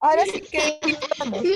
Ahora sí que vamos. Ya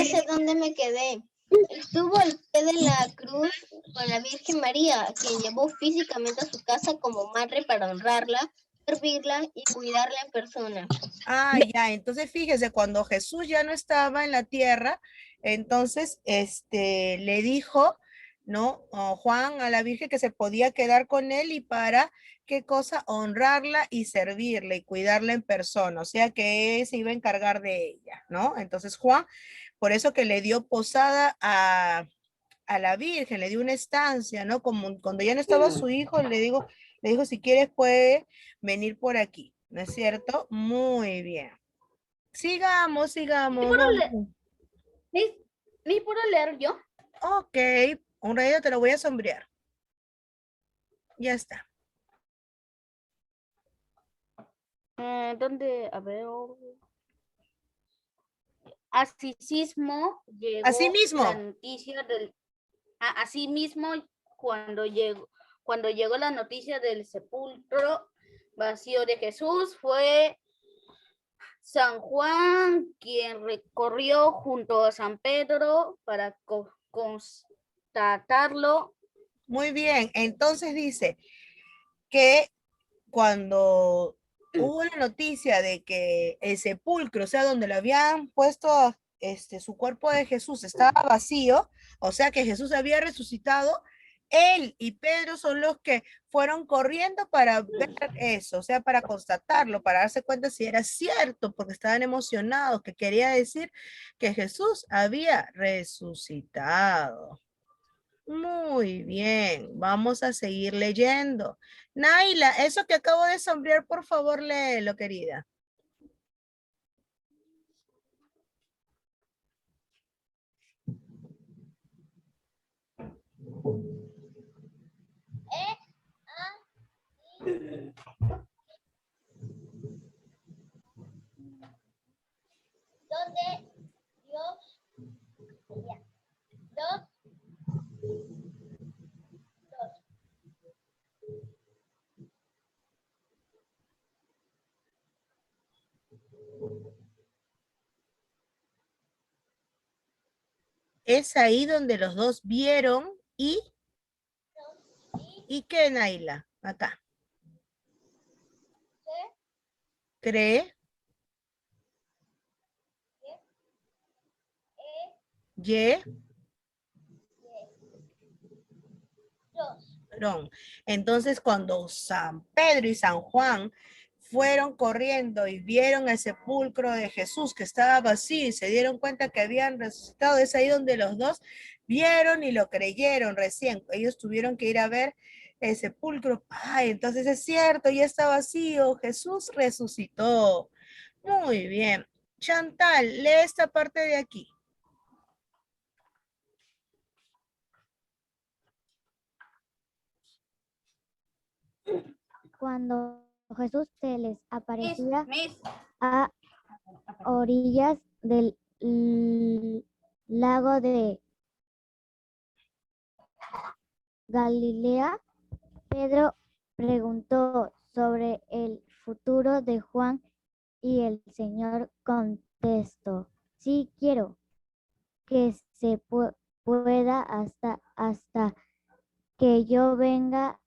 sé dónde me quedé. Estuvo al pie de la cruz con la Virgen María, quien llevó físicamente a su casa como madre para honrarla, servirla y cuidarla en persona. Ah, ya, entonces fíjese, cuando Jesús ya no estaba en la tierra, entonces le dijo, ¿no? Juan a la Virgen que se podía quedar con él y para, ¿qué cosa? Honrarla y servirla y cuidarla en persona, o sea que él se iba a encargar de ella, ¿no? Entonces Juan, por eso que le dio posada a la Virgen, le dio una estancia, ¿no? Como cuando ya no estaba su hijo, le dijo, si quieres puede venir por aquí, ¿no es cierto? Muy bien. Sigamos, sigamos. ¿Ni puedo leer yo? Ok, un rayo te lo voy a sombrear. Ya está. ¿Dónde? A ver. Asimismo Así llegó la mismo. noticia del. Asimismo, cuando llegó la noticia del sepulcro vacío de Jesús, fue San Juan quien recorrió junto a San Pedro para constatarlo. Muy bien. Entonces dice que cuando hubo la noticia de que el sepulcro, o sea, donde le habían puesto su cuerpo de Jesús, estaba vacío, o sea que Jesús había resucitado, él y Pedro son los que fueron corriendo para ver eso, o sea, para constatarlo, para darse cuenta si era cierto, porque estaban emocionados, que quería decir que Jesús había resucitado. Muy bien, vamos a seguir leyendo. Naila, eso que acabo de sombrear, por favor, léelo, querida. Donde Dios, dos, Es ahí donde los dos vieron ¿y qué, Naila? Acá. Cree, ye, ron. Entonces, cuando San Pedro y San Juan fueron corriendo y vieron el sepulcro de Jesús que estaba vacío y se dieron cuenta que habían resucitado, es ahí donde los dos vieron y lo creyeron recién. Ellos tuvieron que ir a ver el sepulcro. Ay, entonces es cierto, ya está vacío. Jesús resucitó. Muy bien. Chantal, lee esta parte de aquí. Cuando Jesús se les aparecía a orillas del lago de Galilea, Pedro preguntó sobre el futuro de Juan y el Señor contestó, sí quiero que se pueda hasta que yo venga,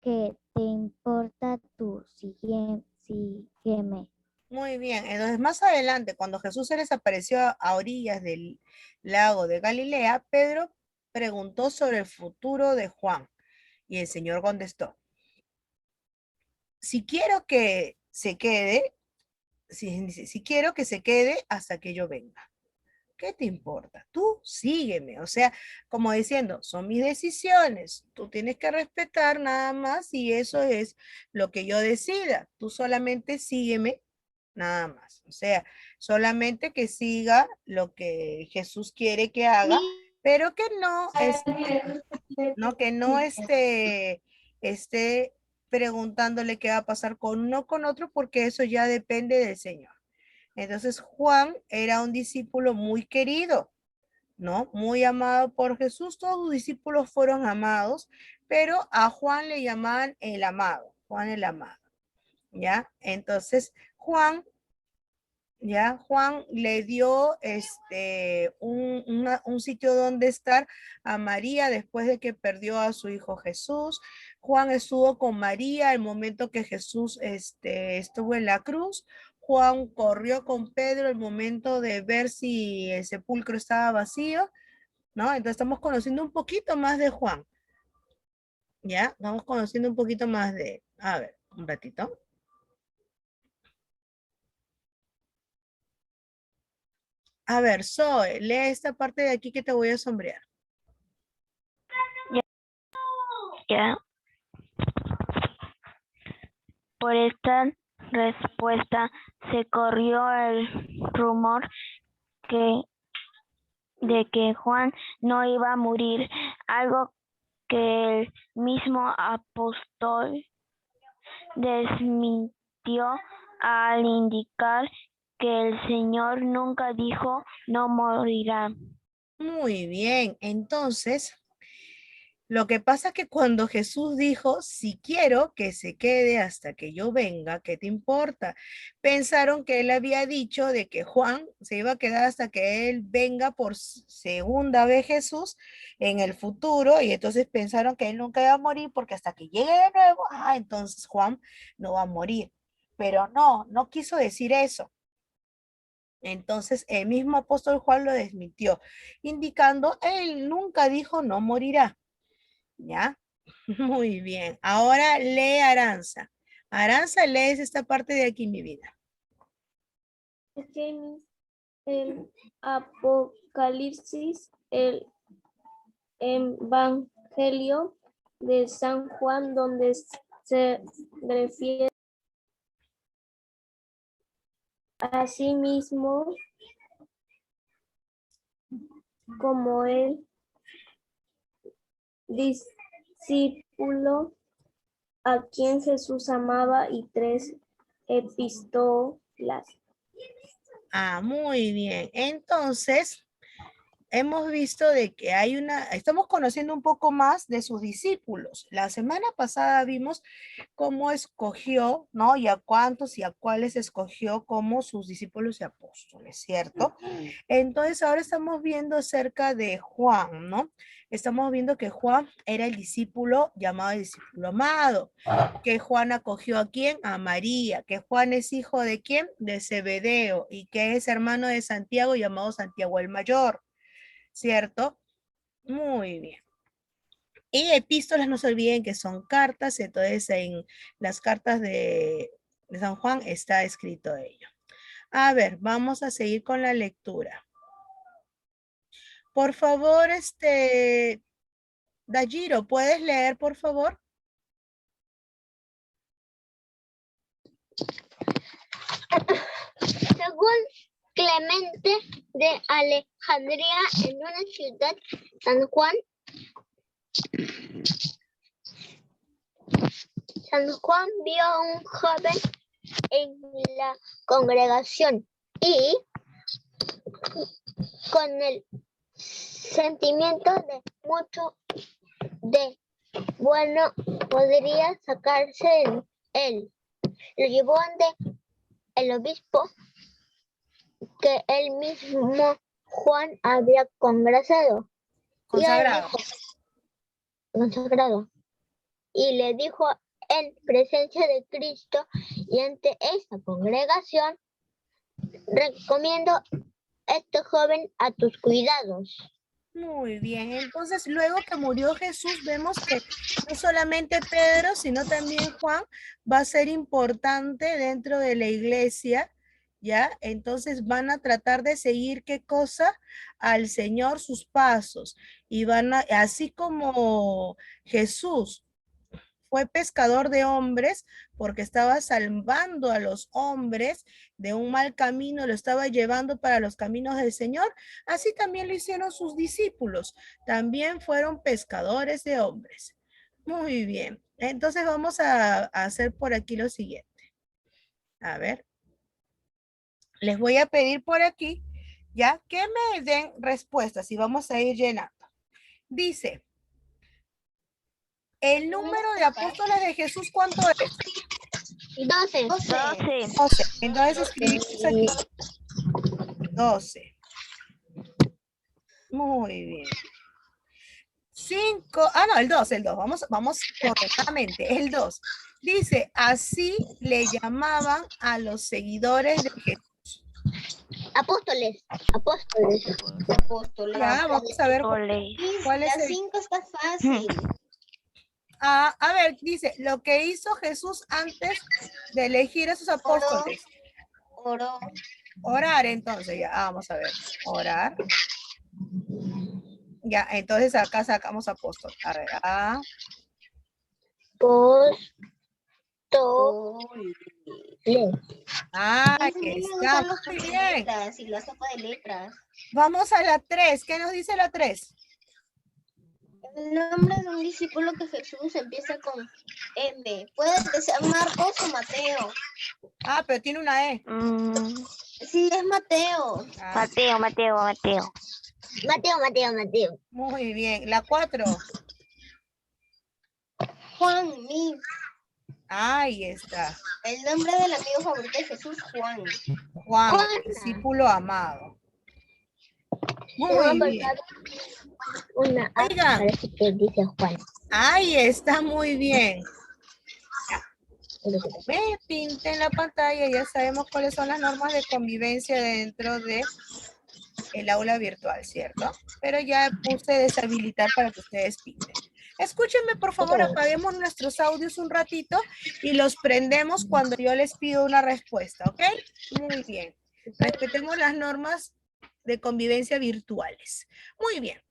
que te importa tú, sígueme. Muy bien. Entonces, más adelante, cuando Jesús se les apareció a orillas del lago de Galilea, Pedro preguntó sobre el futuro de Juan y el Señor contestó, si quiero que se quede, si quiero que se quede hasta que yo venga. ¿Qué te importa? Tú sígueme. O sea, como diciendo, son mis decisiones. Tú tienes que respetar nada más y eso es lo que yo decida. Tú solamente sígueme nada más. O sea, solamente que siga lo que Jesús quiere que haga, pero que no, no, que no esté preguntándole qué va a pasar con uno o con otro, porque eso ya depende del Señor. Entonces, Juan era un discípulo muy querido, ¿no? Muy amado por Jesús. Todos sus discípulos fueron amados, pero a Juan le llamaban el amado, Juan el amado. ¿ya? Entonces, Juan le dio un sitio donde estar a María después de que perdió a su hijo Jesús. Juan estuvo con María el momento que Jesús estuvo en la cruz. Juan corrió con Pedro el momento de ver si el sepulcro estaba vacío, ¿no? Entonces estamos conociendo un poquito más de Juan, ¿ya? Vamos conociendo un poquito más de, a ver, un ratito. A ver, Zoe, lee esta parte de aquí que te voy a sombrear. Ya. Por esta respuesta se corrió el rumor de que Juan no iba a morir, algo que el mismo apóstol desmintió al indicar que el Señor nunca dijo no morirá. Muy bien, entonces, lo que pasa es que cuando Jesús dijo, si quiero que se quede hasta que yo venga, ¿qué te importa? Pensaron que él había dicho de que Juan se iba a quedar hasta que él venga por segunda vez Jesús en el futuro y entonces pensaron que él nunca iba a morir porque hasta que llegue de nuevo, entonces Juan no va a morir. Pero no, no quiso decir eso. Entonces el mismo apóstol Juan lo desmintió, indicando, él nunca dijo no morirá. ¿Ya? Muy bien. Ahora lee Aranza. Aranza, lees esta parte de aquí, mi vida. Es que el Apocalipsis, el Evangelio de San Juan, donde se refiere a sí mismo como el discípulo a quien Jesús amaba y 3 epístolas. Muy bien. Entonces, hemos visto de que estamos conociendo un poco más de sus discípulos. La semana pasada vimos cómo escogió, ¿no? Y a cuántos y a cuáles escogió como sus discípulos y apóstoles, ¿cierto? Entonces ahora estamos viendo acerca de Juan, ¿no? Estamos viendo que Juan era el discípulo llamado el discípulo amado, que Juan acogió a quién, a María, que Juan es hijo de quién, de Zebedeo, y que es hermano de Santiago llamado Santiago el Mayor, ¿cierto? Muy bien. Y epístolas, no se olviden que son cartas, entonces en las cartas de San Juan está escrito ello. A ver, vamos a seguir con la lectura. Por favor, Dayiro, ¿puedes leer, por favor? Según Clemente de Alejandría, en una ciudad, San Juan vio a un joven en la congregación y con el sentimiento de mucho de bueno podría sacarse en él. Lo llevó ante el obispo que él mismo Juan había consagrado. Y le dijo en presencia de Cristo y ante esta congregación, recomiendo a este joven a tus cuidados. Muy bien, entonces luego que murió Jesús, vemos que no solamente Pedro, sino también Juan va a ser importante dentro de la iglesia, ¿ya? Entonces van a tratar de seguir, ¿qué cosa? Al Señor sus pasos, y así como Jesús fue pescador de hombres porque estaba salvando a los hombres de un mal camino, lo estaba llevando para los caminos del Señor. Así también lo hicieron sus discípulos. También fueron pescadores de hombres. Muy bien. Entonces vamos a hacer por aquí lo siguiente. A ver. Les voy a pedir por aquí, ya, que me den respuestas y vamos a ir llenando. Dice, ¿el número de apóstoles de Jesús cuánto es? 12. 12. 12. Entonces escribimos aquí 12. Muy bien. 5. Ah, no, el 2. Vamos correctamente. El 2. Dice, así le llamaban a los seguidores de Jesús. Apóstoles. Ya, vamos a ver cuál es La el... 5 está fácil. A ver, dice, lo que hizo Jesús antes de elegir a sus apóstoles. Oró. Orar, entonces, ya, vamos a ver. Orar. Ya, entonces acá sacamos apóstol. A ver, ahí A mí me está, gustan los muy bien. letras y la sopa de letras. Vamos a la 3. ¿Qué nos dice la 3? El nombre de un discípulo que Jesús empieza con M. Puede que sea Marcos o Mateo. Ah, pero tiene una E. Sí, es Mateo. Ah, Mateo. muy bien. La 4. Juan, Ahí está. el nombre del amigo favorito de Jesús, Juan. Juan, discípulo amado. Muy bien. Oigan, ahí está, muy bien. Me pinta en la pantalla, ya sabemos cuáles son las normas de convivencia dentro de el aula virtual, ¿cierto? Pero ya puse deshabilitar para que ustedes pinten. Escúchenme, por favor, apaguemos nuestros audios un ratito y los prendemos cuando yo les pido una respuesta, ¿ok? Muy bien. Respetemos las normas de convivencia virtuales. Muy bien.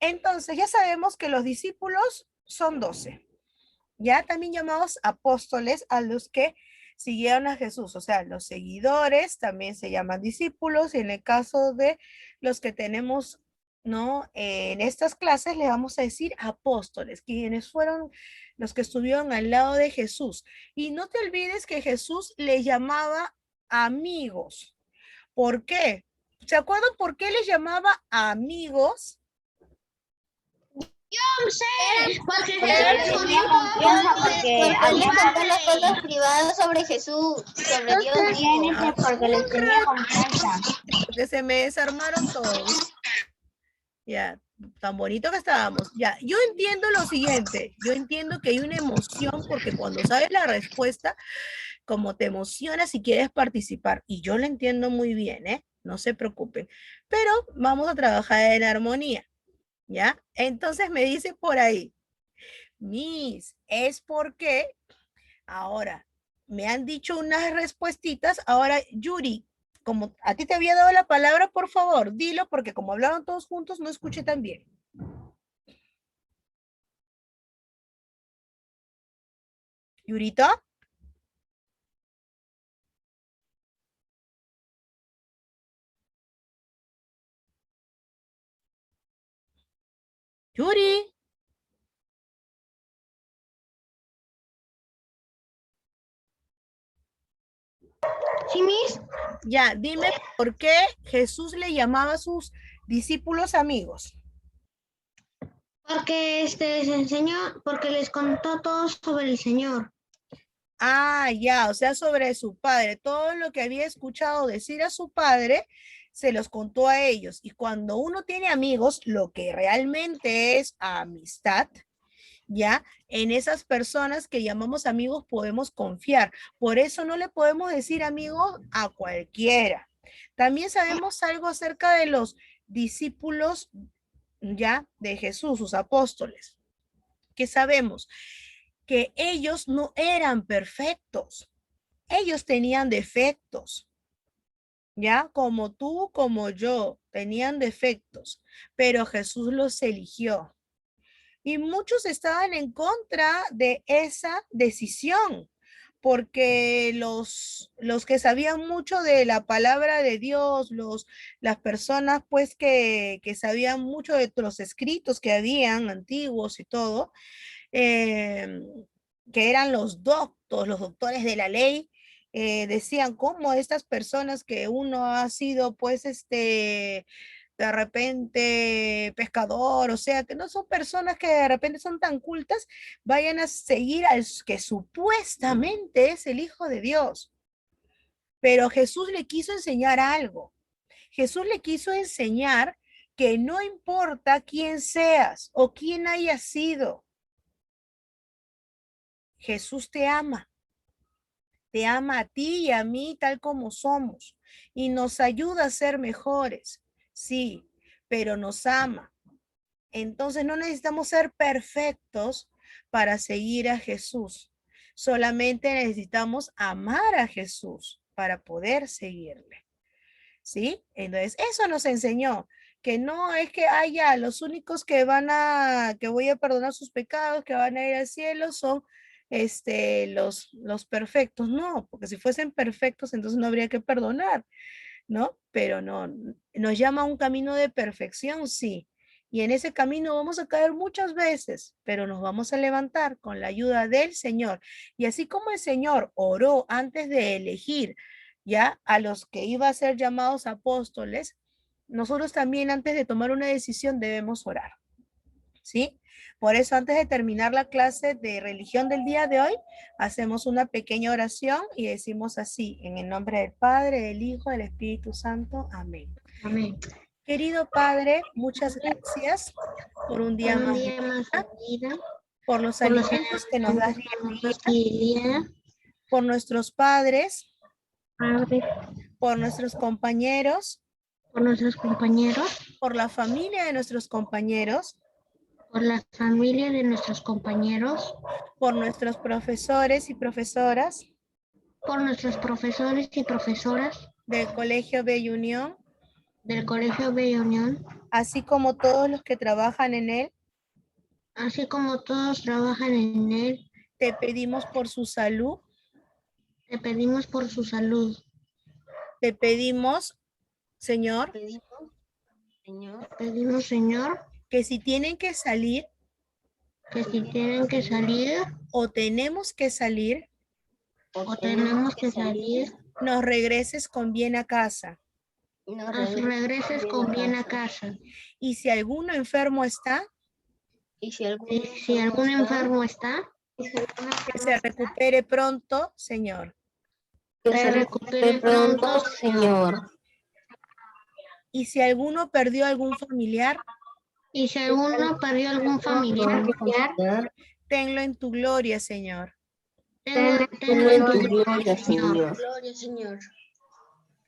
Entonces, ya sabemos que los discípulos son 12. Ya también llamados apóstoles a los que siguieron a Jesús. O sea, los seguidores también se llaman discípulos. Y en el caso de los que tenemos, ¿no? En estas clases le vamos a decir apóstoles, quienes fueron los que estuvieron al lado de Jesús. Y no te olvides que Jesús les llamaba amigos. ¿Por qué? ¿Se acuerdan por qué les llamaba amigos? Porque les contó las cosas privadas sobre Jesús, sobre Dios mismo. Porque les tenía confianza. Porque se me desarmaron todos. Ya, tan bonito que estábamos. Ya, yo entiendo lo siguiente. Yo entiendo que hay una emoción porque cuando sabes la respuesta, como te emocionas y quieres participar. Y yo lo entiendo muy bien, ¿eh? No se preocupen. Pero vamos a trabajar en armonía. ¿Ya? Entonces me dice por ahí, Miss, es porque ahora me han dicho unas respuestitas. Ahora, Yuri, como a ti te había dado la palabra, por favor, dilo, porque como hablaron todos juntos, no escuché tan bien. Yurita. Yuri. ¿Sí, Miss? Ya, dime por qué Jesús le llamaba a sus discípulos amigos. Porque les enseñó, porque les contó todo sobre el Señor. Ah, ya, o sea, sobre su padre. Todo lo que había escuchado decir a su padre, se los contó a ellos. Y cuando uno tiene amigos, lo que realmente es amistad, ¿ya? En esas personas que llamamos amigos podemos confiar. Por eso no le podemos decir amigo a cualquiera. También sabemos algo acerca de los discípulos, ¿ya? De Jesús, sus apóstoles. ¿Qué sabemos? Que ellos no eran perfectos. Ellos tenían defectos. ¿Ya? Como tú, como yo, tenían defectos, pero Jesús los eligió. Y muchos estaban en contra de esa decisión, porque los que sabían mucho de la palabra de Dios, las personas pues que sabían mucho de los escritos que habían antiguos y todo, que eran los doctores de la ley, decían cómo estas personas que uno ha sido pues de repente pescador, o sea, que no son personas que de repente son tan cultas, vayan a seguir al que supuestamente es el Hijo de Dios. Pero Jesús le quiso enseñar algo. Jesús le quiso enseñar que no importa quién seas o quién hayas sido, Jesús te ama a ti y a mí tal como somos y nos ayuda a ser mejores, sí, pero nos ama. Entonces no necesitamos ser perfectos para seguir a Jesús. Solamente necesitamos amar a Jesús para poder seguirle. ¿Sí? Entonces eso nos enseñó que no es que haya los únicos que que voy a perdonar sus pecados, que van a ir al cielo, son los perfectos. No, porque si fuesen perfectos, entonces no habría que perdonar, ¿no? Pero no, nos llama a un camino de perfección, sí. Y en ese camino vamos a caer muchas veces, pero nos vamos a levantar con la ayuda del Señor. Y así como el Señor oró antes de elegir ya a los que iba a ser llamados apóstoles, nosotros también antes de tomar una decisión debemos orar. ¿Sí? Por eso antes de terminar la clase de religión del día de hoy, hacemos una pequeña oración y decimos así, en el nombre del Padre, del Hijo, del Espíritu Santo. Amén. Amén. Querido Padre, muchas gracias por un día más de vida, por los alimentos que nos das día a día, por nuestros padres, por nuestros compañeros, por la familia de nuestros compañeros, por la familia de nuestros compañeros, por nuestros profesores y profesoras por nuestros profesores y profesoras del Colegio Bella Unión, del Colegio Bella Unión, así como todos los que trabajan en él. así como todos trabajan en él. Te pedimos por su salud. Te pedimos por su salud. Te pedimos, Señor, Pedimos, Señor, que si tienen que salir que si tienen que salir o tenemos que salir, nos regreses con bien a casa. nos regreses con bien a casa. Y si alguno enfermo está, Y si Si algún enfermo está, que se recupere pronto, Señor. que se recupere pronto, Señor. Y si alguno perdió algún familiar, y si alguno perdió algún familiar, tenlo en tu gloria, Señor. tenlo en tu gloria, Señor. Gloria, Señor.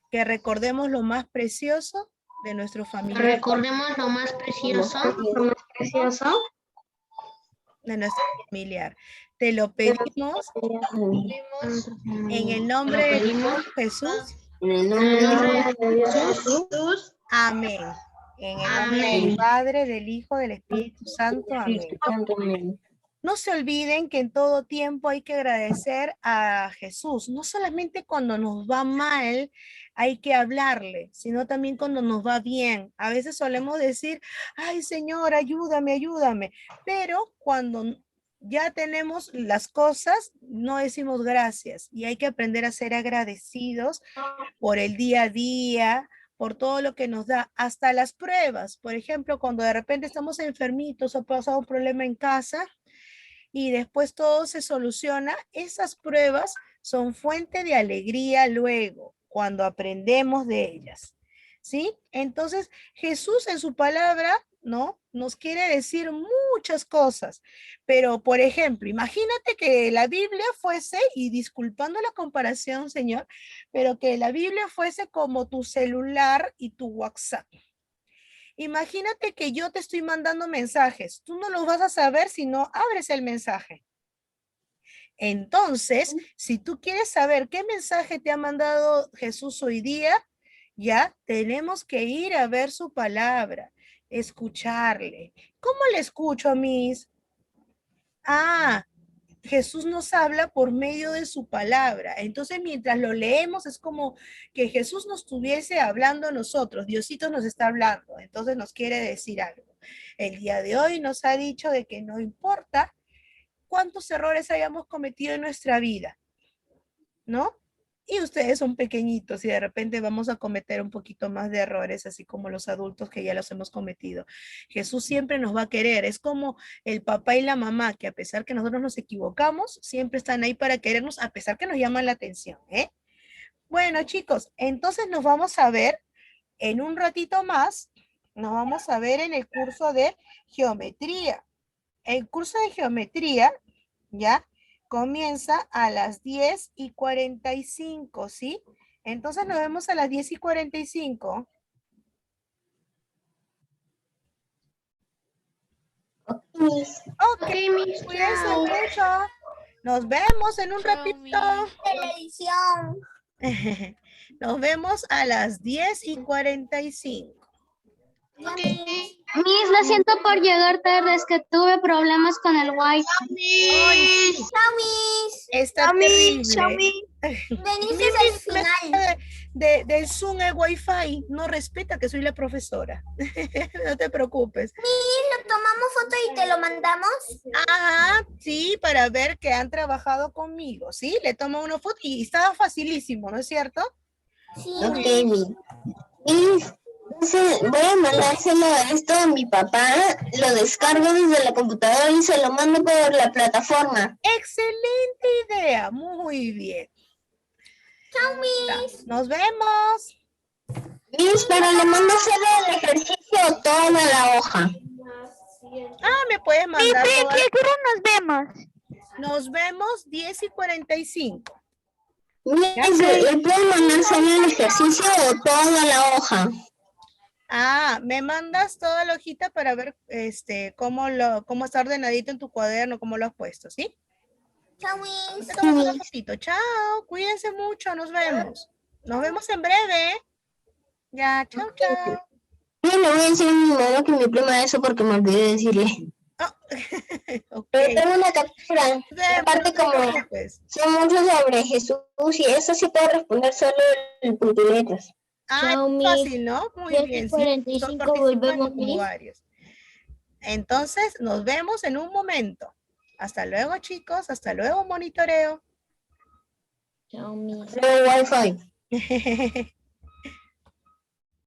Que recordemos lo más precioso de nuestro familiar, Recordemos lo más precioso de nuestro familiar. Te lo pedimos en el nombre de Dios Jesús. En el nombre de Jesús. Amén. En el nombre del Padre, del Hijo, del Espíritu Santo. Amén. No se olviden que en todo tiempo hay que agradecer a Jesús. No solamente cuando nos va mal hay que hablarle, sino también cuando nos va bien. A veces solemos decir, ay Señor, ayúdame, ayúdame. Pero cuando ya tenemos las cosas, no decimos gracias. Y hay que aprender a ser agradecidos por el día a día, por todo lo que nos da, hasta las pruebas. Por ejemplo, cuando de repente estamos enfermitos o pasa un problema en casa, y después todo se soluciona, esas pruebas son fuente de alegría luego, cuando aprendemos de ellas. ¿Sí? Entonces, Jesús en su palabra, ¿no? Nos quiere decir muchas cosas, pero por ejemplo, imagínate que la Biblia fuese, y disculpando la comparación, Señor, pero que la Biblia fuese como tu celular y tu WhatsApp. Imagínate que yo te estoy mandando mensajes. Tú no los vas a saber si no abres el mensaje. Entonces, si tú quieres saber qué mensaje te ha mandado Jesús hoy día, ya tenemos que ir a ver su palabra, escucharle. ¿Cómo le escucho a mis? Jesús nos habla por medio de su palabra. Entonces, mientras lo leemos, es como que Jesús nos estuviese hablando a nosotros. Diosito nos está hablando. Entonces, nos quiere decir algo. El día de hoy nos ha dicho de que no importa cuántos errores hayamos cometido en nuestra vida, ¿no? Y ustedes son pequeñitos y de repente vamos a cometer un poquito más de errores, así como los adultos que ya los hemos cometido. Jesús siempre nos va a querer. Es como el papá y la mamá, que a pesar que nosotros nos equivocamos, siempre están ahí para querernos, a pesar que nos llaman la atención, ¿eh? Bueno, chicos, entonces nos vamos a ver en un ratito más. Nos vamos a ver en el curso de geometría. El curso de geometría, ¿ya? Comienza a las 10:45, ¿sí? Entonces nos vemos a las 10:45. Ok, cuídense mucho. Nos vemos en un ratito. Televisión. Nos vemos a las 10:45. Miss, lo siento por llegar tarde, es que tuve problemas con el wifi. Ay, sí, Chao, Miss. está terrible. Veniste Miss, al me final. del Zoom el Wi-Fi. No respeta que soy la profesora. No te preocupes. Lo tomamos foto y te lo mandamos. Ajá, sí, para ver que han trabajado conmigo, ¿sí? Le tomo una foto y estaba facilísimo, ¿no es cierto? Sí. Ok, Miss. Voy a mandárselo esto a mi papá, lo descargo desde la computadora y se lo mando por la plataforma. Excelente idea, muy bien. Chao, Miss. Nos vemos. Miss, pero le mando solo el ejercicio toda la hoja. Ah, me puedes mandar toda- ¿Qué hora nos vemos? Nos vemos 10:45. Miss, ¿le puedo mandar solo el ejercicio o toda la hoja? Ah, me mandas toda la hojita para ver cómo está ordenadito en tu cuaderno, cómo lo has puesto, ¿sí? Chao, Miss. Te tomo una fotito. Chao, cuídense mucho, nos vemos. Nos vemos en breve, ¿eh? Ya, chao, chao. Yo le voy a decir a mi mamá que me imprima eso porque me olvidé de decirle. Oh, ok. Pero tengo una captura. Nos vemos, Aparte, no te como preocupes. sé mucho sobre Jesús y eso sí puedo responder solo en puntiletas. Ah, Chao, es Miss. fácil, ¿no? Muy bien. Sí, 10:45 estoy participando volvemos, como Miss. varios. Entonces, nos vemos en un momento. Hasta luego, chicos. Hasta luego, monitoreo. Chao, Miss. Wi-Fi.